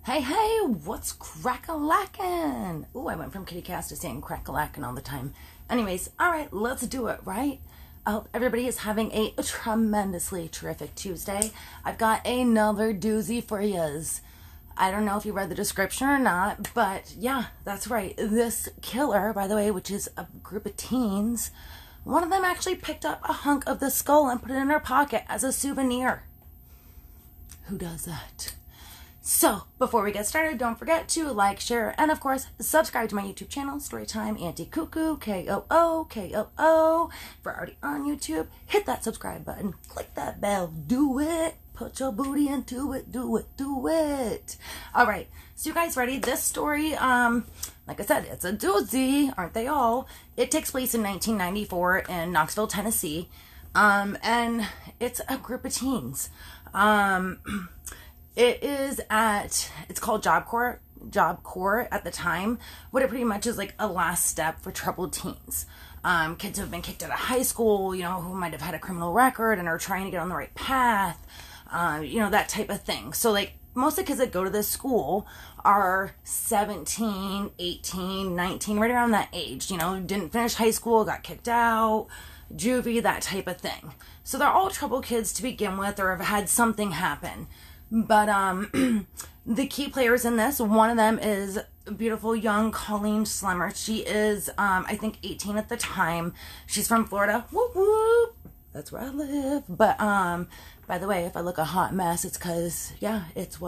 Hey, what's crack-a-lackin'? Ooh, I went from kitty cast to saying crack-a-lackin' all the time. Anyways, alright, let's do it, right? I hope everybody is having a tremendously terrific Tuesday. I've got another doozy for yous. I don't know if you read the description or not, but yeah, that's right. This killer, by the way, which is a group of teens, one of them actually picked up a hunk of the skull and put it in her pocket as a souvenir. Who does that? So, before we get started, don't forget to like, share, and of course, subscribe to my YouTube channel, Storytime Auntie Cuckoo, K-O-O, K-O-O. If you're already on YouTube, hit that subscribe button, click that bell, do it. Put your booty into it, do it. All right, so you guys ready? This story, like I said, it's a doozy, aren't they all? It takes place in 1994 in Knoxville, Tennessee, and it's a group of teens. It's called Job Corps at the time. What it pretty much is like a last step for troubled teens. Kids who have been kicked out of high school, who might have had a criminal record and are trying to get on the right path, that type of thing. So like most of the kids that go to this school are 17, 18, 19, right around that age, didn't finish high school, got kicked out, juvie, that type of thing. So they're all troubled kids to begin with or have had something happen. But the key players in this, one of them is beautiful young Colleen Schlemmer. She is, I think, 18 at the time. She's from Florida. Whoop, whoop. That's where I live. But, by the way, if I look a hot mess, it's because, it's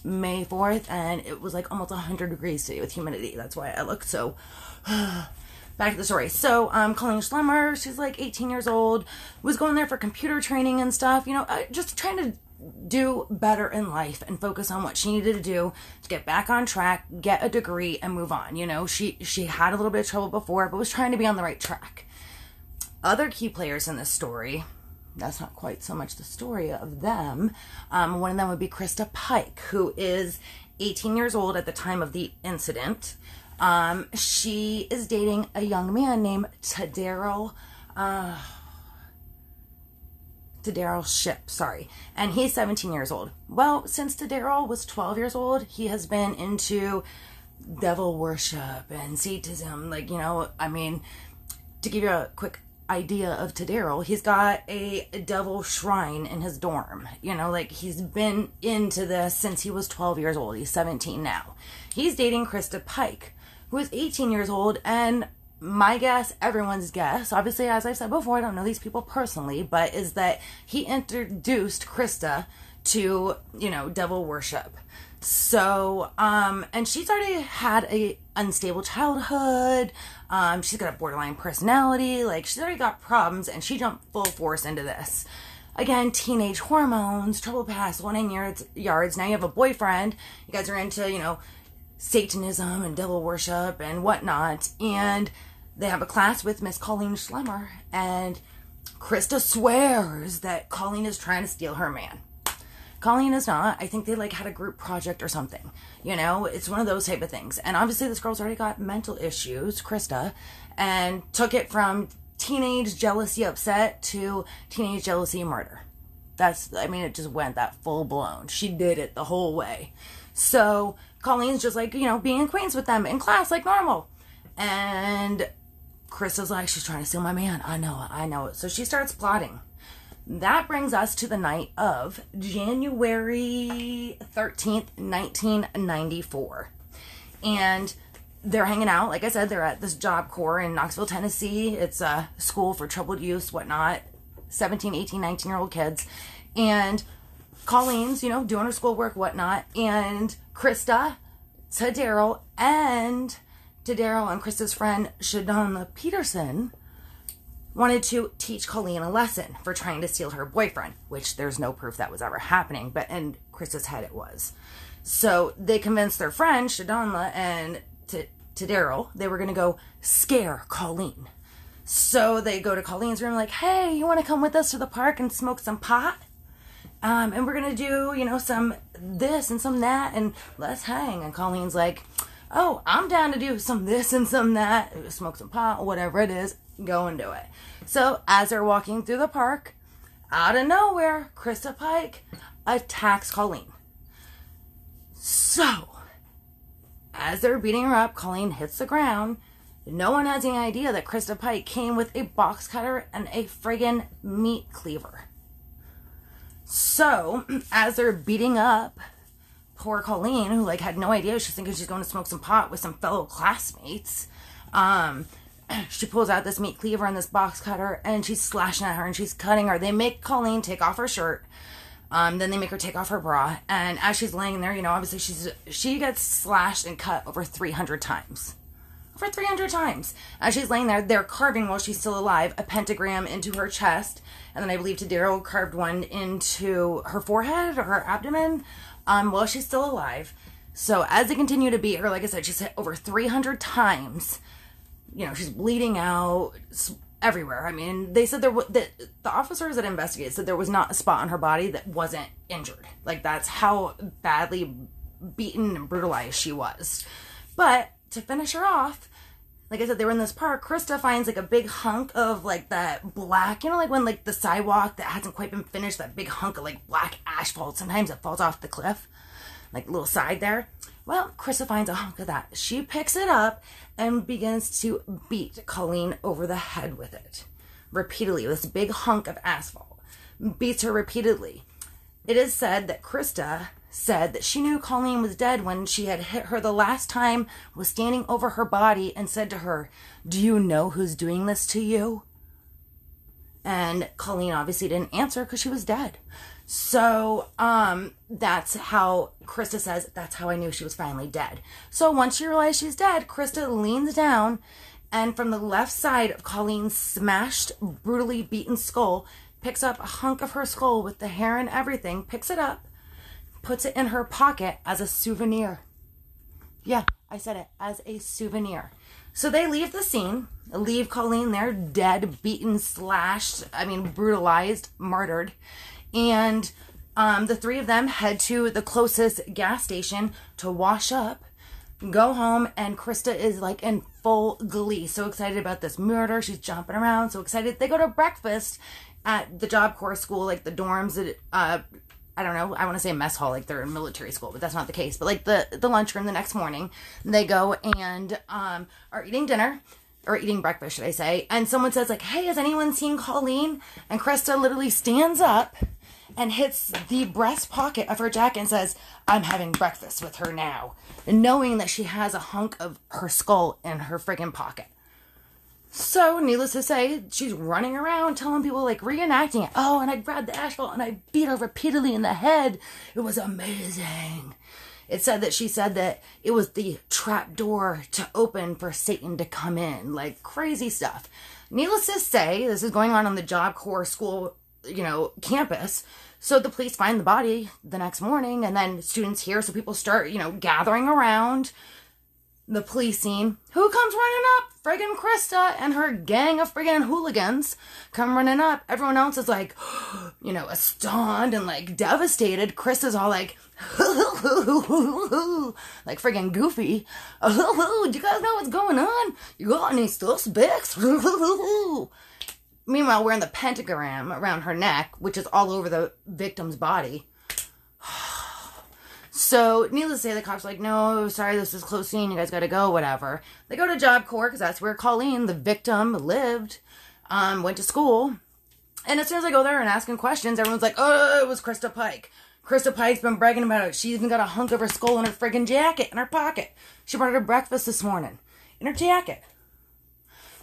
May 4th, and it was like almost 100 degrees today with humidity. That's why I look so... Back to the story. So, Colleen Schlemmer, she's like 18 years old, was going there for computer training and stuff, just trying to do better in life and focus on what she needed to do to get back on track, get a degree, and move on. She had a little bit of trouble before, but was trying to be on the right track. Other key players in this story, that's not quite so much the story of them. One of them would be Krista Pike, who is 18 years old at the time of the incident. She is dating a young man named Tadaryl Shipp, and he's 17 years old. Well, since Tadaryl was 12 years old, he has been into devil worship and Satanism, to give you a quick idea of Tadaryl, he's got a devil shrine in his dorm, he's been into this since he was 12 years old. He's 17 now. He's dating Krista Pike, who is 18 years old, and my guess, everyone's guess, obviously, as I've said before, I don't know these people personally, but is that he introduced Krista to, devil worship. So, and she's already had a unstable childhood, she's got a borderline personality, she's already got problems, and she jumped full force into this. Again, teenage hormones, trouble past, running yards, now you have a boyfriend, you guys are into, Satanism and devil worship and whatnot, and they have a class with Miss Colleen Schlemmer, and Krista swears that Colleen is trying to steal her man. Colleen is not. I think they had a group project or something. It's one of those type of things. And obviously this girl's already got mental issues, Krista, and took it from teenage jealousy upset to teenage jealousy murder. It just went that full blown. She did it the whole way. So Colleen's just being acquainted with them in class like normal. And Krista's she's trying to steal my man. I know it. So she starts plotting. That brings us to the night of January 13th, 1994. And they're hanging out. Like I said, they're at this Job Corps in Knoxville, Tennessee. It's a school for troubled youth, whatnot. 17, 18, 19-year-old kids. And Colleen's, doing her schoolwork, whatnot. And Krista, Tadaryl and Krista's friend, Shadonna Peterson, wanted to teach Colleen a lesson for trying to steal her boyfriend, which there's no proof that was ever happening, but in Krista's head it was. So they convinced their friend, Shadonna and Tadaryl, they were going to go scare Colleen. So they go to Colleen's room hey, you want to come with us to the park and smoke some pot? And we're going to do, some this and some that, and let's hang. And Colleen's oh, I'm down to do some this and some that, smoke some pot, whatever it is, go and do it. So as they're walking through the park, out of nowhere, Krista Pike attacks Colleen. So, as they're beating her up, Colleen hits the ground. No one has any idea that Krista Pike came with a box cutter and a friggin' meat cleaver. So, as they're beating up poor Colleen, who, like, had no idea, she's thinking she's going to smoke some pot with some fellow classmates, she pulls out this meat cleaver and this box cutter, and she's slashing at her, and she's cutting her. They make Colleen take off her shirt. Then they make her take off her bra, and as she's laying there, you know, obviously she gets slashed and cut over 300 times. Over 300 times. As she's laying there, they're carving, while she's still alive, a pentagram into her chest, and then I believe Daryl carved one into her forehead or her abdomen, while she's still alive. So as they continue to beat her, like I said, she's hit over 300 times. You know, she's bleeding out everywhere. I mean, they said the officers that investigated said there was not a spot on her body that wasn't injured. Like, that's how badly beaten and brutalized she was. But to finish her off, like I said, they were in this park. Krista finds, like, a big hunk of, like, that black, you know, like when, like, the sidewalk that hasn't quite been finished, that big hunk of, like, black asphalt. Sometimes it falls off the cliff, like, little side there. Well, Krista finds a hunk of that. She picks it up and begins to beat Colleen over the head with it. Repeatedly. This big hunk of asphalt. Beats her repeatedly. It is said that Krista said that she knew Colleen was dead when she had hit her the last time, was standing over her body and said to her, "Do you know who's doing this to you?" And Colleen obviously didn't answer because she was dead. So, that's how Krista says, that's how I knew she was finally dead. So once she realized she's dead, Krista leans down, and from the left side of Colleen's smashed, brutally beaten skull, picks up a hunk of her skull with the hair and everything, picks it up, puts it in her pocket as a souvenir. Yeah, I said it, as a souvenir. So they leave the scene, leave Colleen there, dead, beaten, slashed, brutalized, murdered. And the three of them head to the closest gas station to wash up, go home, and Krista is like in full glee. So excited about this murder. She's jumping around, so excited. They go to breakfast at the Job Corps school, like the dorms that, I don't know, I want to say mess hall, like they're in military school, but that's not the case. But like the lunchroom the next morning, they go and are eating dinner. Or eating breakfast, should I say. And someone says, like, "Hey, has anyone seen Colleen?" And Krista literally stands up and hits the breast pocket of her jacket and says, "I'm having breakfast with her now." And knowing that she has a hunk of her skull in her friggin' pocket. So, needless to say, she's running around telling people, like, reenacting it. "Oh, and I grabbed the asphalt and I beat her repeatedly in the head. It was amazing." It said that she said that it was the trap door to open for Satan to come in. Like, crazy stuff. Needless to say, this is going on the Job Corps school, campus. So the police find the body the next morning, and then students hear, so people start, gathering around the police scene. Who comes running up? Friggin' Krista and her gang of friggin' hooligans come running up. Everyone else is like, astounded and like devastated. Krista's all like, like friggin' goofy. "Do you guys know what's going on? You got any suspects?" Meanwhile, wearing the pentagram around her neck, which is all over the victim's body. So, needless to say, the cops are like, "No, sorry, this is close scene, you guys gotta go," whatever. They go to Job Corps, because that's where Colleen, the victim, lived, went to school. And as soon as I go there and asking questions, everyone's like, "Oh, it was Krista Pike. Krista Pike's been bragging about it. She even got a hunk of her skull in her friggin' jacket, in her pocket. She brought her to breakfast this morning, in her jacket."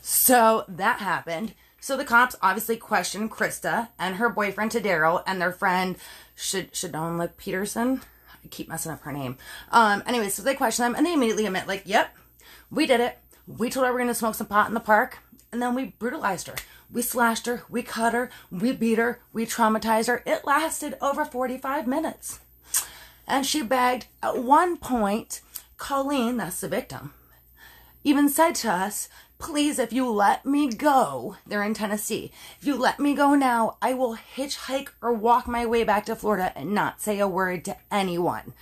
So, that happened. So the cops obviously questioned Krista and her boyfriend Daryl and their friend Shadonla Peterson. I keep messing up her name. Anyway, so they question them and they immediately admit, like, "Yep, we did it. We told her we're going to smoke some pot in the park, and then we brutalized her. We slashed her, we cut her, we beat her, we traumatized her. It lasted over 45 minutes. And she begged. At one point, Colleen, that's the victim, even said to us, "Please, if you let me go," they're in Tennessee, "if you let me go now, I will hitchhike or walk my way back to Florida and not say a word to anyone."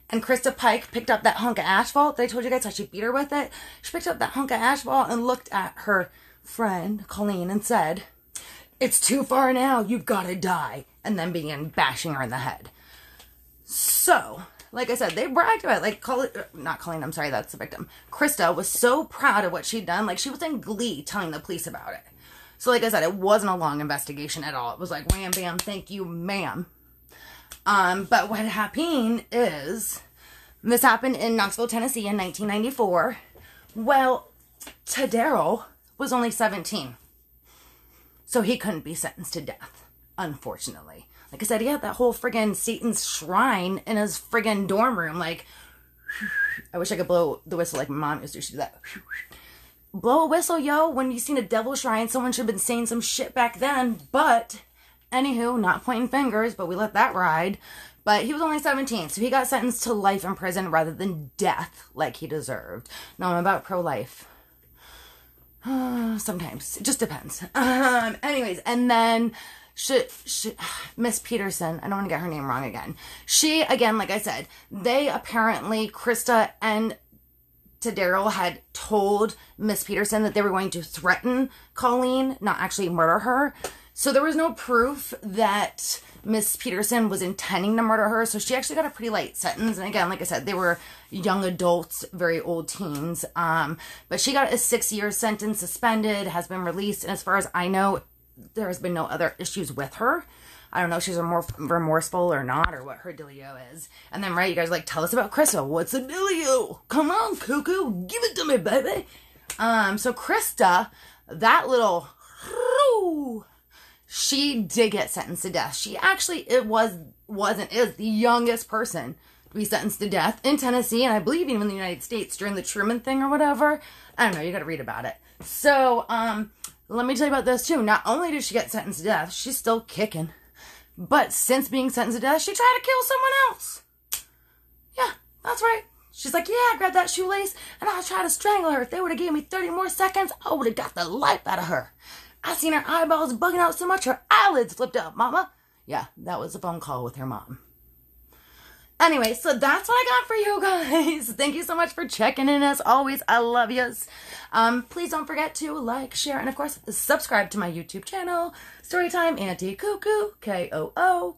And Krista Pike picked up that hunk of asphalt that I told you guys how she beat her with it. She picked up that hunk of asphalt and looked at her friend, Colleen, and said, "It's too far now, you've got to die," and then began bashing her in the head. So, like I said, they bragged about it. Like, not Colleen, I'm sorry, that's the victim. Krista was so proud of what she'd done. Like, she was in glee telling the police about it. So, like I said, it wasn't a long investigation at all. It was like, wham, bam, thank you, ma'am. But what happened is, this happened in Knoxville, Tennessee in 1994. Well, Daryl was only 17. So he couldn't be sentenced to death, unfortunately. Like I said, he had that whole friggin' Satan's shrine in his friggin' dorm room. Like, I wish I could blow the whistle like my mom used to. She'd do that. Blow a whistle, yo. When you seen a devil shrine, someone should have been saying some shit back then. But, anywho, not pointing fingers, but we let that ride. But he was only 17, so he got sentenced to life in prison rather than death like he deserved. No, I'm about pro-life. Sometimes. It just depends. Anyways, and then Miss Peterson, I don't want to get her name wrong again. She, again, like I said, they apparently, Krista and Daryl had told Miss Peterson that they were going to threaten Colleen, not actually murder her. So there was no proof that Miss Peterson was intending to murder her. So she actually got a pretty light sentence. And again, like I said, they were young adults, very old teens. But she got a 6-year sentence, suspended, has been released. And as far as I know, there has been no other issues with her. I don't know if she's more remorseful or not, or what her dealio is. And then, right, you guys like, tell us about Krista. What's the dealio? Come on, cuckoo. Give it to me, baby. So Krista, that little, she did get sentenced to death. She actually, is the youngest person to be sentenced to death in Tennessee, and I believe even in the United States during the Truman thing or whatever. I don't know, you gotta read about it. So, let me tell you about this too. Not only did she get sentenced to death, she's still kicking. But since being sentenced to death, she tried to kill someone else. Yeah, that's right. She's like, yeah, I grabbed that shoelace and I was trying to strangle her. If they would have gave me 30 more seconds, I would have got the life out of her. I seen her eyeballs bugging out so much her eyelids flipped up, mama. Yeah, that was a phone call with her mom. Anyway, so that's what I got for you guys. Thank you so much for checking in as always. I love yous. Please don't forget to like, share, and of course, subscribe to my YouTube channel, Storytime Auntie Cuckoo, K-O-O,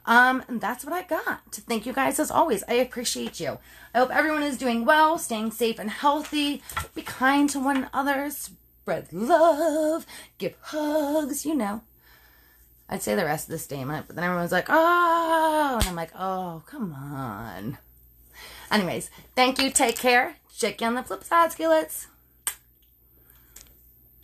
and that's what I got. Thank you guys as always. I appreciate you. I hope everyone is doing well, staying safe and healthy. Be kind to one another, spread love, give hugs, you know. I'd say the rest of the statement, but then everyone's like, oh, and I'm like, oh, come on. Anyways, thank you, take care. Check you on the flip side, skillets.